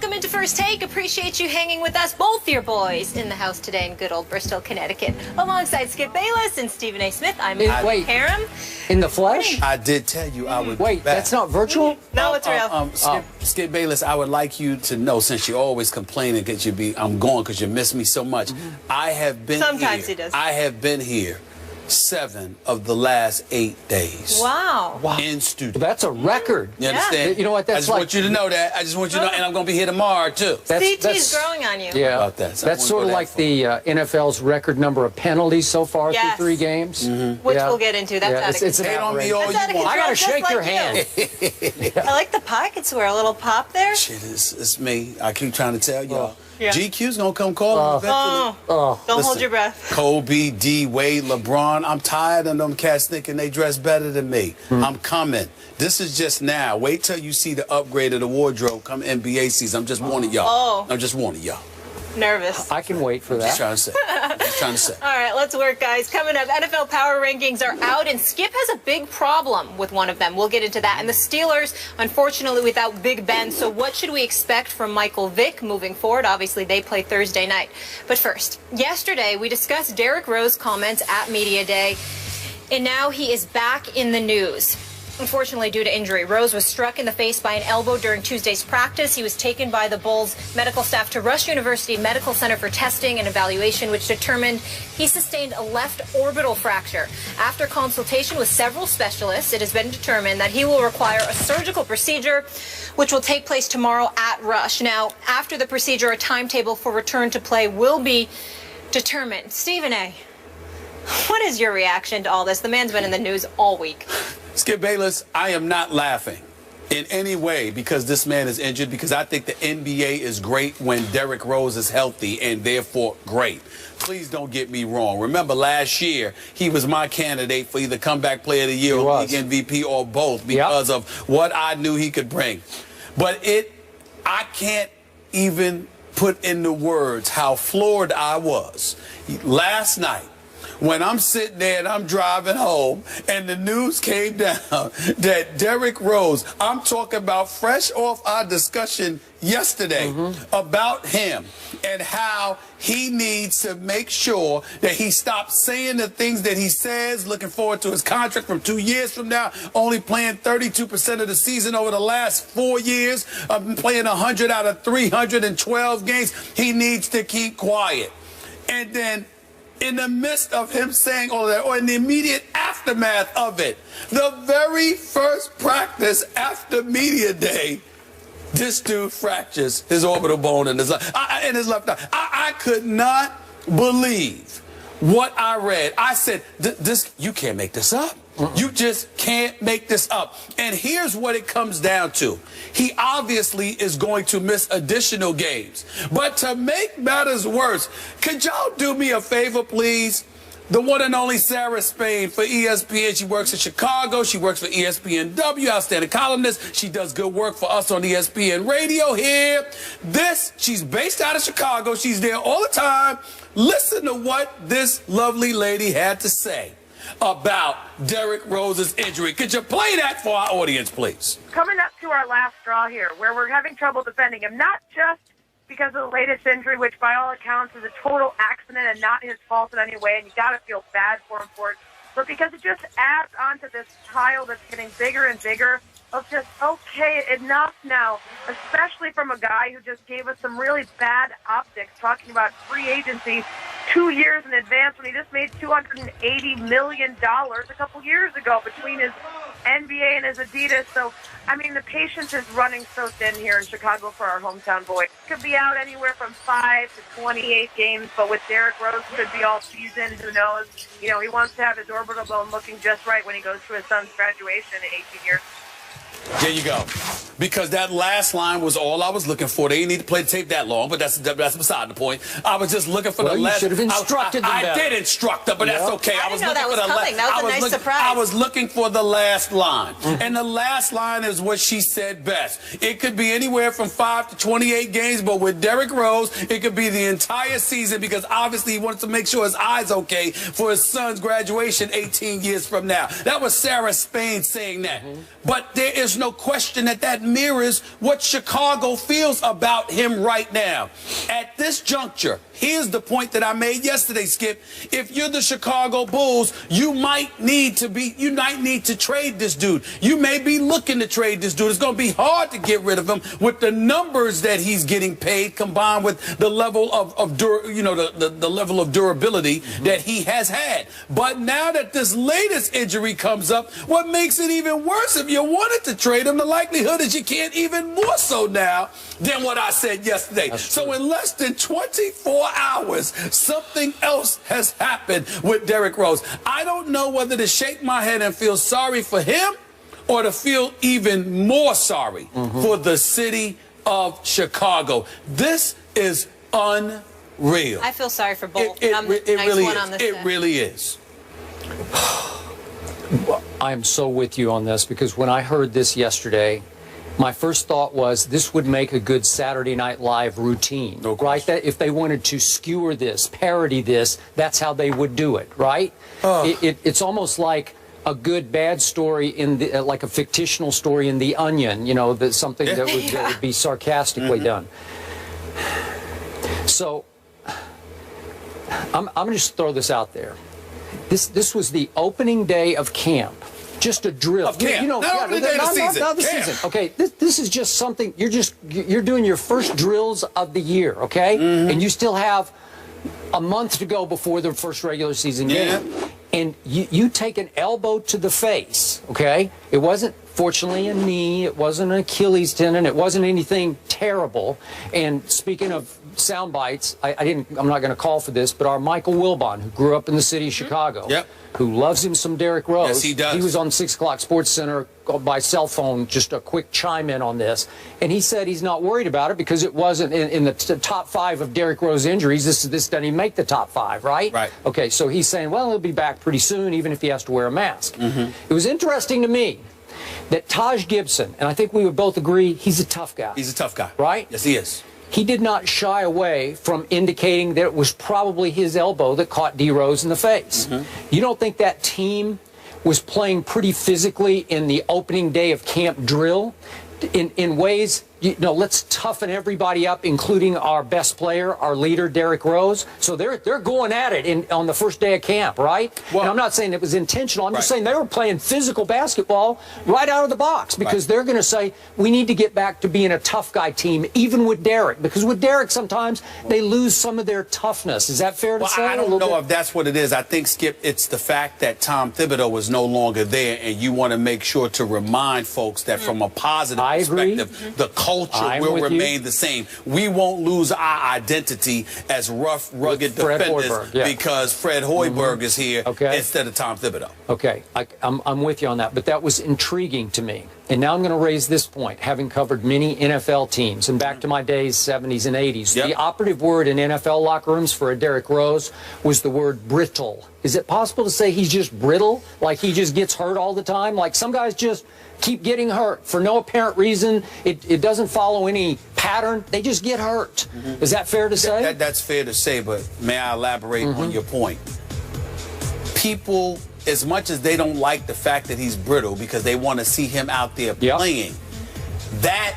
welcome into First Take. Appreciate you hanging with us, both your boys, in the house today in good old Bristol, Connecticut. Alongside Skip Bayless and Stephen A. Smith, I'm Mary Karam. In the flesh? I did tell you I would Wait, that's not virtual? No, it's real. Skip Bayless, I would like you to know, since you're always complaining that I'm gone because you miss me so much. I have been Sometimes here. he does. I have been here 7 of the last 8 days. Wow. In studio. Well, that's a record. You understand? You know what, that's I just like... want you to know that. I just want you to know, and I'm going to be here tomorrow, too. CT's growing on you. Yeah. About that. So that's sort of like the NFL's record number of penalties so far through 3 games. Which we'll get into. That's out of it's control. on me all you want. I got to shake your hand. I like the pockets where a little pop there. Shit, it's me. I keep trying to tell y'all. Yeah. GQ's going to come call him eventually. Don't hold your breath. Kobe, D, Wade, LeBron. I'm tired of them cats thinking they dress better than me. I'm coming. This is just now. Wait till you see the upgrade of the wardrobe come NBA season. I'm just warning y'all. I'm just warning y'all. Nervous. I can wait for that. Just trying to say. Just trying to say. All right, let's work, guys. Coming up, NFL power rankings are out, and Skip has a big problem with one of them. We'll get into that. And the Steelers, unfortunately, without Big Ben. So what should we expect from Michael Vick moving forward? Obviously, they play Thursday night. But first, yesterday, we discussed Derrick Rose's comments at Media Day, and now he is back in the news. Unfortunately, due to injury, Rose was struck in the face by an elbow during Tuesday's practice. He was taken by the Bulls medical staff to Rush University Medical Center for testing and evaluation, which determined he sustained a left orbital fracture. After consultation with several specialists, it has been determined that he will require a surgical procedure, which will take place tomorrow at Rush. Now, after the procedure, a timetable for return to play will be determined. Stephen A., what is your reaction to all this? The man's been in the news all week. Skip Bayless, I am not laughing in any way because this man is injured, because I think the NBA is great when Derrick Rose is healthy and therefore great. Please don't get me wrong. Remember last year, he was my candidate for either comeback player of the year or league MVP or both because of what I knew he could bring. But I can't even put into words how floored I was last night when I'm sitting there and I'm driving home and the news came down that Derrick Rose, I'm talking about fresh off our discussion yesterday about him and how he needs to make sure that he stops saying the things that he says, looking forward to his contract from 2 years from now, only playing 32% of the season over the last 4 years, playing 100 out of 312 games. He needs to keep quiet. And then in the midst of him saying all that, or in the immediate aftermath of it, the very first practice after media day, this dude fractures his orbital bone in his left eye. I could not believe what I read. I said, you can't make this up. You just can't make this up. And here's what it comes down to. He obviously is going to miss additional games. But to make matters worse, could y'all do me a favor, please? The one and only Sarah Spain for ESPN. She works in Chicago. She works for ESPNW, outstanding columnist. She does good work for us on ESPN Radio here. She's based out of Chicago. She's there all the time. Listen to what this lovely lady had to say about Derrick Rose's injury. Could you play that for our audience, please? Coming up to our last straw here, where we're having trouble defending him, not just because of the latest injury, which by all accounts is a total accident and not his fault in any way, and you got to feel bad for him for it, but because it just adds on to this pile that's getting bigger and bigger of just, okay, enough now, especially from a guy who just gave us some really bad optics, talking about free agency 2 years in advance when he just made $280 million a couple years ago between his NBA and his Adidas. So, I mean, the patience is running so thin here in Chicago for our hometown boy. Could be out anywhere from 5 to 28 games, but with Derrick Rose, could be all season. Who knows? You know, he wants to have his orbital bone looking just right when he goes to his son's graduation in 18 years. There you go. Because that last line was all I was looking for. They didn't need to play the tape that long, but that's beside the point. I was just looking for the last. You should have instructed them better. I did instruct them, but that's okay. I didn't know that was coming. That was a nice surprise. I was looking for the last line. And the last line is what she said best. It could be anywhere from 5 to 28 games, but with Derrick Rose, it could be the entire season because obviously he wanted to make sure his eye's okay for his son's graduation 18 years from now. That was Sarah Spain saying that. But there is there's no question that that mirrors what Chicago feels about him right now. At this juncture, here's the point that I made yesterday, Skip. If you're the Chicago Bulls, you might need to trade this dude. You may be looking to trade this dude. It's going to be hard to get rid of him with the numbers that he's getting paid, combined with the level the level of durability that he has had. But now that this latest injury comes up, what makes it even worse, if you wanted to trade him, the likelihood is you can't, even more so now than what I said yesterday. So in less than 24 hours, something else has happened with Derrick Rose. I don't know whether to shake my head and feel sorry for him or to feel even more sorry for the city of Chicago. This is unreal. I feel sorry for both. It really is. I'm so with you on this, because when I heard this yesterday, my first thought was this would make a good Saturday Night Live routine, right? That if they wanted to skewer this, parody this, that's how they would do it, right? It's almost like a good bad story in the like a fictional story in The Onion, you know, that something that would be sarcastically done. So I'm going to just throw this out there. This was the opening day of camp. Just a drill. Of camp. Not the season. Okay, this is just something, you're doing your first drills of the year, okay? And you still have a month to go before the first regular season game. And you take an elbow to the face, okay? It wasn't, fortunately, a knee. It wasn't an Achilles tendon. It wasn't anything terrible. And speaking of sound bites, I'm not going to call for this, but our Michael Wilbon, who grew up in the city of Chicago, who loves him some Derrick Rose. Yes, he does. He was on 6 o'clock Sports Center by cell phone, just a quick chime in on this. And he said he's not worried about it because it wasn't in the top 5 of Derrick Rose injuries. This doesn't even make the top 5, right? Right. Okay, so he's saying, well, he'll be back pretty soon, even if he has to wear a mask. It was interesting to me that Taj Gibson, and I think we would both agree, he's a tough guy. He's a tough guy. Right? Yes, he is. He did not shy away from indicating that it was probably his elbow that caught D. Rose in the face. You don't think that team was playing pretty physically in the opening day of camp drill in ways, you know, let's toughen everybody up, including our best player, our leader, Derrick Rose. So they're going at it on the first day of camp, right? Well, and I'm not saying it was intentional. I'm just saying they were playing physical basketball right out of the box, because they're going to say, we need to get back to being a tough guy team, even with Derrick. Because with Derrick, sometimes they lose some of their toughness. Is that fair to say? I don't know if that's what it is. I think, Skip, it's the fact that Tom Thibodeau was no longer there, and you want to make sure to remind folks that from a positive perspective, the culture will remain the same. We won't lose our identity as rough, rugged defenders because Fred Hoiberg is here instead of Tom Thibodeau. Okay, I'm with you on that, but that was intriguing to me. And now I'm going to raise this point, having covered many NFL teams, and back to my days, 70s and 80s. The operative word in NFL locker rooms for a Derrick Rose was the word brittle. Is it possible to say he's just brittle? Like he just gets hurt all the time? Like some guys just keep getting hurt for no apparent reason. It doesn't follow any pattern. They just get hurt. Is that fair to say? That's fair to say, but may I elaborate on your point? People, as much as they don't like the fact that he's brittle because they want to see him out there playing, that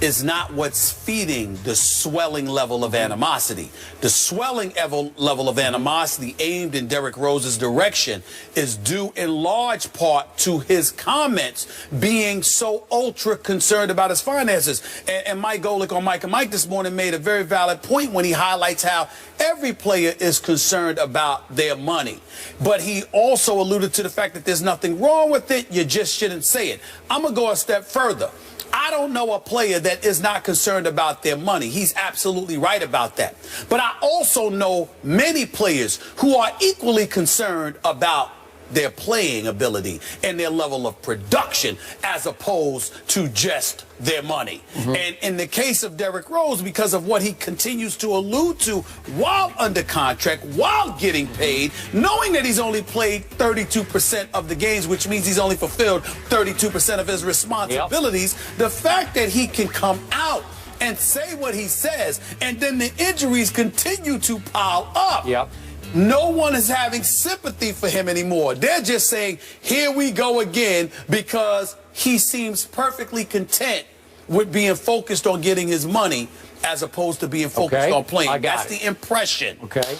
is not what's feeding the swelling level of animosity. The swelling level of animosity aimed in Derrick Rose's direction is due in large part to his comments being so ultra concerned about his finances. And Mike Golick on Mike and Mike this morning made a very valid point when he highlights how every player is concerned about their money. But he also alluded to the fact that there's nothing wrong with it. You just shouldn't say it. I'm going to go a step further. I don't know a player that is not concerned about their money. He's absolutely right about that. But I also know many players who are equally concerned about their playing ability and their level of production as opposed to just their money. And in the case of Derrick Rose, because of what he continues to allude to while under contract, while getting paid, knowing that he's only played 32% of the games, which means he's only fulfilled 32% of his responsibilities, the fact that he can come out and say what he says, and then the injuries continue to pile up. No one is having sympathy for him anymore. They're just saying, here we go again, because he seems perfectly content with being focused on getting his money as opposed to being focused on playing. That's the impression. Okay.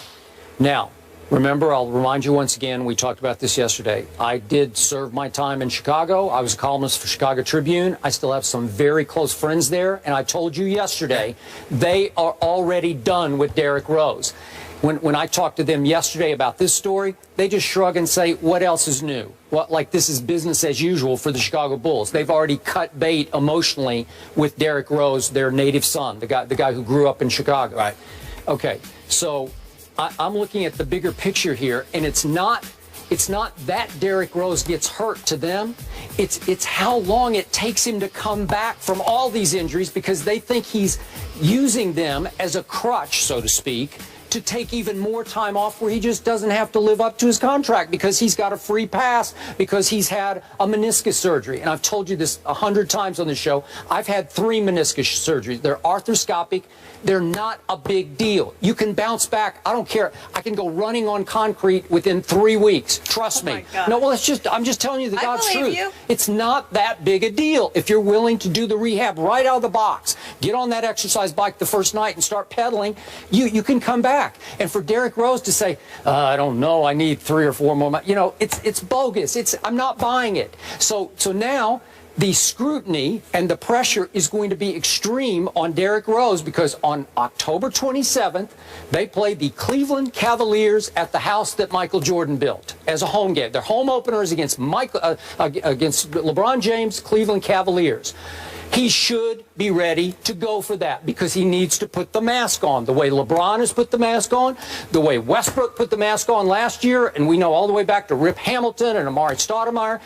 Now, remember, I'll remind you once again, we talked about this yesterday. I did serve my time in Chicago. I was a columnist for Chicago Tribune. I still have some very close friends there. And I told you yesterday, they are already done with Derrick Rose. When I talked to them yesterday about this story, they just shrug and say, what else is new? What, like this is business as usual for the Chicago Bulls. They've already cut bait emotionally with Derrick Rose, their native son, the guy who grew up in Chicago. Right. Okay, so I'm looking at the bigger picture here, and it's not that Derrick Rose gets hurt to them. It's how long it takes him to come back from all these injuries, because they think he's using them as a crutch, so to speak, to take even more time off where he just doesn't have to live up to his contract because he's got a free pass because he's had a meniscus surgery. And I've told you this 100 times on the show. I've had 3 meniscus surgeries. They're arthroscopic. They're not a big deal. You can bounce back. I don't care. I can go running on concrete within 3 weeks. Trust me. No, well, I'm just telling you the God's truth. It's not that big a deal if you're willing to do the rehab right out of the box. Get on that exercise bike the first night and start pedaling. You can come back. And for Derrick Rose to say, I don't know, I need 3 or 4 more months, you know, it's bogus. I'm not buying it. So now the scrutiny and the pressure is going to be extreme on Derrick Rose, because on October 27th, they play the Cleveland Cavaliers at the house that Michael Jordan built as a home game. Their home opener is against LeBron James, Cleveland Cavaliers. He should be ready to go for that because he needs to put the mask on. The way LeBron has put the mask on, the way Westbrook put the mask on last year, and we know all the way back to Rip Hamilton and Amari Stoudemire.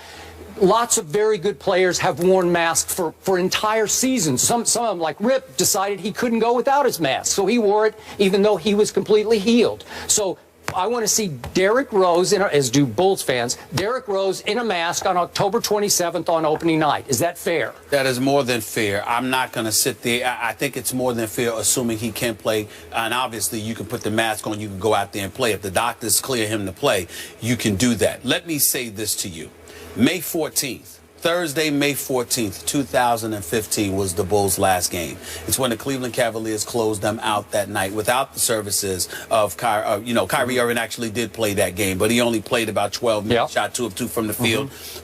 Lots of very good players have worn masks for entire seasons. Some of them, like Rip, decided he couldn't go without his mask, so he wore it even though he was completely healed. So I want to see Derrick Rose, as do Bulls fans, Derrick Rose in a mask on October 27th on opening night. Is that fair? That is more than fair. I'm not going to sit there. I think it's more than fair, assuming he can play. And obviously, you can put the mask on. You can go out there and play. If the doctors clear him to play, you can do that. Let me say this to you. May 14th. Thursday, May 14th, 2015 was the Bulls' last game. It's when the Cleveland Cavaliers closed them out that night without the services of Kyrie. Kyrie Irving actually did play that game, but he only played about 12 minutes, shot 2 of 2 from the field. Okay.